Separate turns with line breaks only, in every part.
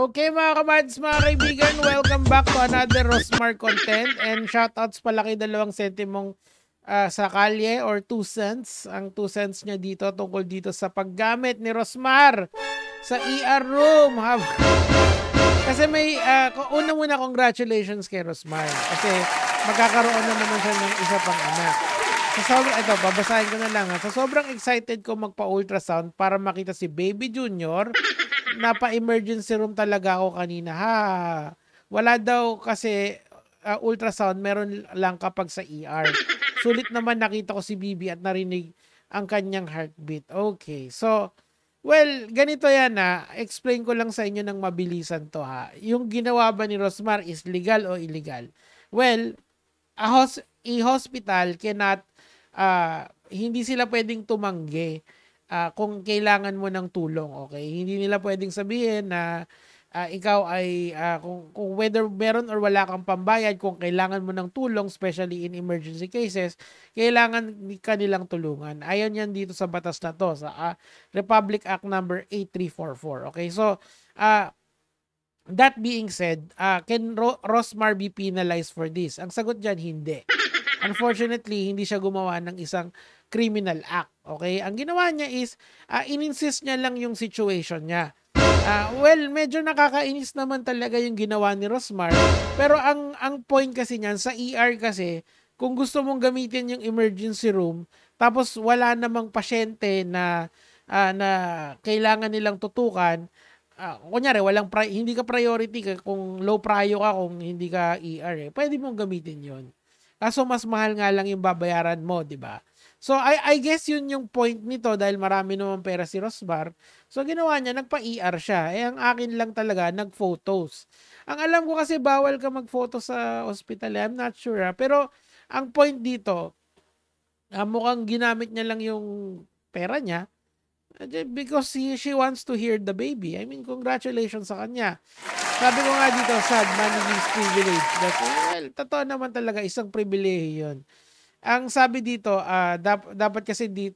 Okay mga kamads, mga kaibigan, welcome back to another Rosmar content and shoutouts pala kay 2 sentimong sa kalye or 2 cents. Ang 2 cents niya dito tungkol dito sa paggamit ni Rosmar sa ER room. Kasi may, una muna congratulations kay Rosmar kasi magkakaroon na naman siya ng isa pang anak. Ito, babasahin ko na lang ha. Sa sobrang excited ko magpa-ultrasound para makita si Baby Junior, napa-emergency room talaga ako kanina. Wala daw kasi ultrasound, meron lang kapag sa ER. Sulit naman nakita ko si Bibi at narinig ang kanyang heartbeat. Okay, so, well, ganito yan explain ko lang sa inyo ng mabilisan to Yung ginawa ba ni Rosmar is legal o illegal? Well, a hospital cannot, hindi sila pwedeng tumanggi kung kailangan mo ng tulong, okay? Hindi nila pwedeng sabihin na ikaw ay, kung whether meron or wala kang pambayad, kung kailangan mo ng tulong, especially in emergency cases, kailangan ka nilang tulungan. Ayon yan dito sa batas na to, sa Republic Act number 8344, okay? So, that being said, can Rosmar be penalized for this? Ang sagot dyan, hindi. Unfortunately, hindi siya gumawa ng isang criminal act. Okay? Ang ginawa niya is, in-insist niya lang yung situation niya. Well, medyo nakakainis naman talaga yung ginawa ni Rosmar. Pero ang point kasi niyan, sa ER kasi, kung gusto mong gamitin yung emergency room, tapos wala namang pasyente na kailangan nilang tutukan, kunyari, hindi ka priority kung low prio ka, kung hindi ka ER, pwede mong gamitin yon. Kaso mas mahal nga lang yung babayaran mo, di ba? So, I guess yun yung point nito dahil marami naman pera si Rosmar. So, ginawa niya, nagpa-ER siya. Ang akin lang talaga, nag-photos. Ang alam ko kasi bawal ka mag-photo sa hospital. I'm not sure. Pero, ang point dito, mukhang ginamit niya lang yung pera niya because she wants to hear the baby. I mean, congratulations sa kanya. Sabi ko nga dito, sad, money means privilege. But, well, totoo naman talaga, isang privilege yun. Ang sabi dito, dapat kasi di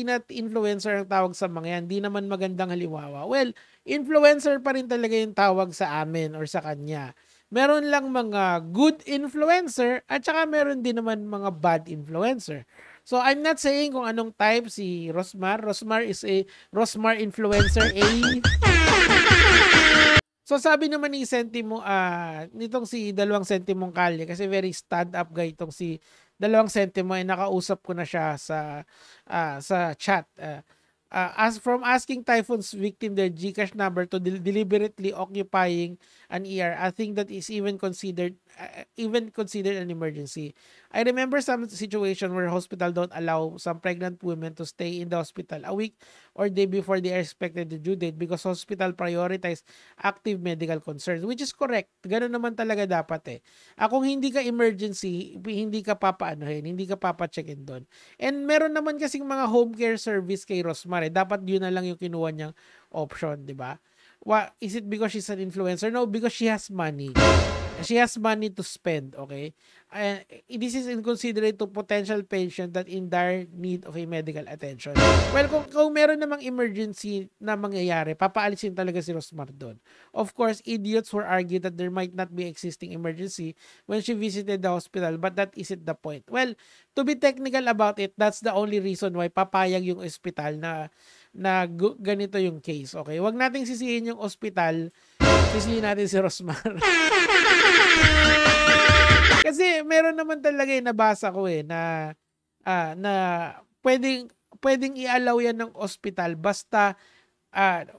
na influencer ang tawag sa mga yan. Di naman magandang halimbawa. Well, influencer pa rin talaga yung tawag sa amin or sa kanya. Meron lang mga good influencer at saka meron din naman mga bad influencer. So, I'm not saying kung anong type si Rosmar. Rosmar is a Rosmar influencer A. So, sabi naman ni Sentimo, nitong si 2 sentimong kalye, kasi very stand-up guy itong si 2 sentimo, ay nakausap ko na siya sa chat. As from asking Typhoon's victim their GCash number to deliberately occupying an ER, I think that is even considered an emergency. I remember some situation where hospital don't allow some pregnant women to stay in the hospital a week or day before they are expected to due date because hospital prioritize active medical concerns, which is correct. Ganun naman talaga dapat kung hindi ka emergency, hindi ka papaanohin, hindi ka papacheckin doon. And meron naman kasing mga home care service kay Rosmar. Dapat yun na lang yung kinuha niyang option, di ba? Is it because she's an influencer? No, because she has money. She has money to spend, okay? This is inconsiderate to potential patient that in dire need of a medical attention. Well, kung meron namang emergency na mangyayari, papaalisin talaga si Rosmar doon. Of course, idiots will argue that there might not be existing emergency when she visited the hospital, but that isn't the point. Well, to be technical about it, that's the only reason why papayag yung hospital na ganito yung case, okay? Huwag nating sisihin yung hospital, sisihin natin si Rosmar. Kasi meron naman talaga nabasa ko na pwedeng i-allow yan ng hospital basta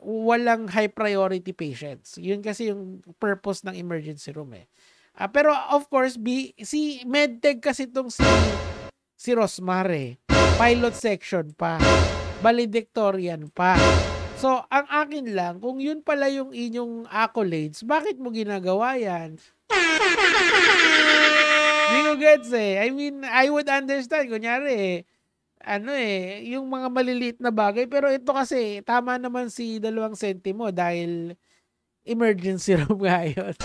walang high priority patients. Yun kasi yung purpose ng emergency room pero of course, si medtech kasi itong si Rosmar pilot section pa. Valedictorian pa. So, ang akin lang, kung yun pala yung inyong accolades, bakit mo ginagawa yan? Hindi ko gets I mean, I would understand. Kunyari, yung mga maliliit na bagay. Pero ito kasi, tama naman si 2 sentimo dahil emergency room nga yun.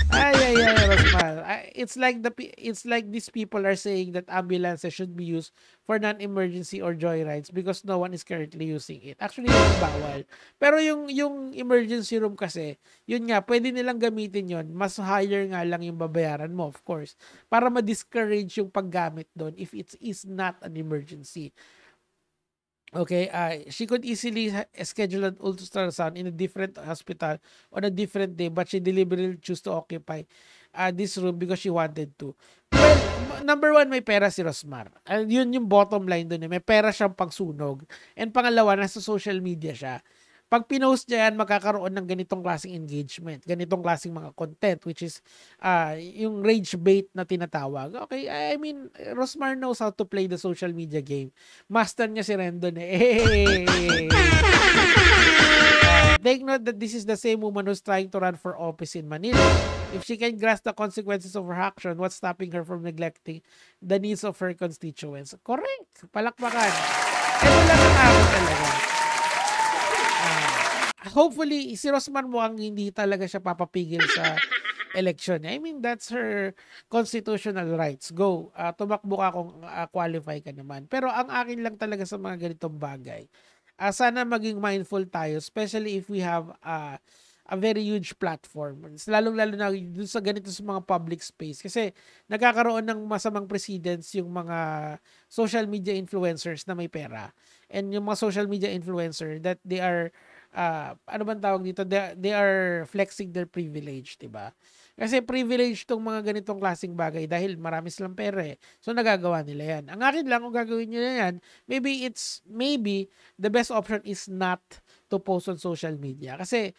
Ay, Rosmar. it's like these people are saying that ambulances should be used for non-emergency or joyrides because no one is currently using it. Actually, yun yung bawal. Pero yung emergency room kasi, yun nga, pwede nilang gamitin yun. Mas higher nga lang yung babayaran mo, of course, para ma-discourage yung paggamit doon if it is not an emergency. Okay, she could easily schedule an ultrasound in a different hospital on a different day, but she deliberately chose to occupy this room because she wanted to. Well, number one, may pera si Rosmar. Yun yung bottom line doon. May pera siyang pagsunog. And pangalawa, nasa social media siya. Pag pinost niya yan, magkakaroon ng ganitong klaseng engagement, ganitong klaseng mga content, which is yung rage bait na tinatawag. Okay, I mean, Rosmar knows how to play the social media game. Master niya si Rendon eh. Take note that this is the same woman who's trying to run for office in Manila. If she can grasp the consequences of her action, what's stopping her from neglecting the needs of her constituents? Correct. Palakpakan. Ito lang ang ako talaga. Hopefully, si Rosmar mukhang hindi talaga siya papapigil sa election. I mean, that's her constitutional rights. Go. Tumakbo ka kung qualify ka naman. Pero ang akin lang talaga sa mga ganitong bagay, sana maging mindful tayo, especially if we have a very huge platform. Lalong-lalo na sa ganito sa mga public space. Kasi nagkakaroon ng masamang precedents yung mga social media influencers na may pera. And yung mga social media influencer that they are ano bang tawag dito? They are flexing their privilege, diba? Kasi privilege tong mga ganitong klaseng bagay dahil marami silang pera eh. So nagagawa nila yan. Ang akin lang kung gagawin nyo na yan, maybe the best option is not to post on social media. Kasi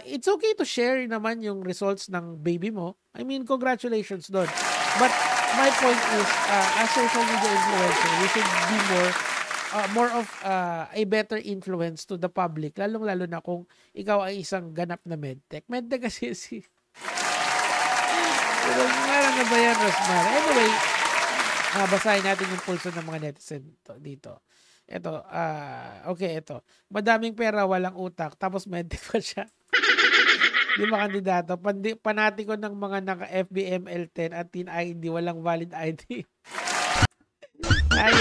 it's okay to share naman yung results ng baby mo. I mean, congratulations doon. But my point is, as social media influencer, we should be more of a better influence to the public, lalong-lalo na kung ikaw ay isang ganap na medtech. Medtech kasi si... Pero na ba yan, Rosmar? Anyway, basahin natin yung pulso ng mga netizen dito. Ito, okay, ito. Madaming pera, walang utak, tapos medtech pa siya. Di ba kandidato? Panati ko ng mga naka-FBML10 at Teen ID, walang valid ID. Ay.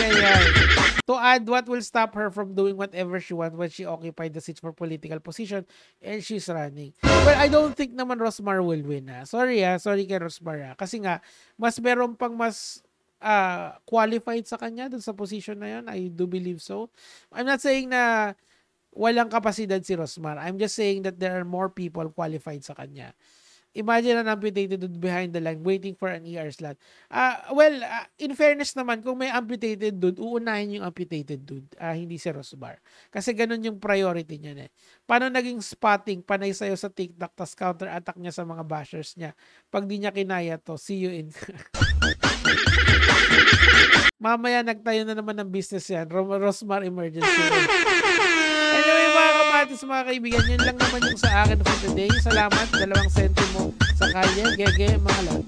To add, what will stop her from doing whatever she wants when she occupied the seat for political position and she's running? Well, I don't think naman Rosmar will win. Sorry kay Rosmar. Kasi nga, meron pang mas qualified sa kanya dun sa position na yun. I do believe so. I'm not saying na walang kapasidad si Rosmar. I'm just saying that there are more people qualified sa kanya. Imagine an amputated dude behind the line waiting for an ER slot. In fairness naman, kung may amputated dude, uunahin yung amputated dude. Hindi si Rosmar. Kasi ganun yung priority niya. Paano naging spotting, panay sayo sa TikTok, tas counter-attack niya sa mga bashers niya. Pag di niya kinaya to, see you in... Mamaya nagtayo na naman ng business yan. Rosmar Emergency Room. Anyway, mga kamatis, mga kaibigan, yun lang naman yung sa akin for today. Salamat, 2 sentimo sa kalye, gege, mga love.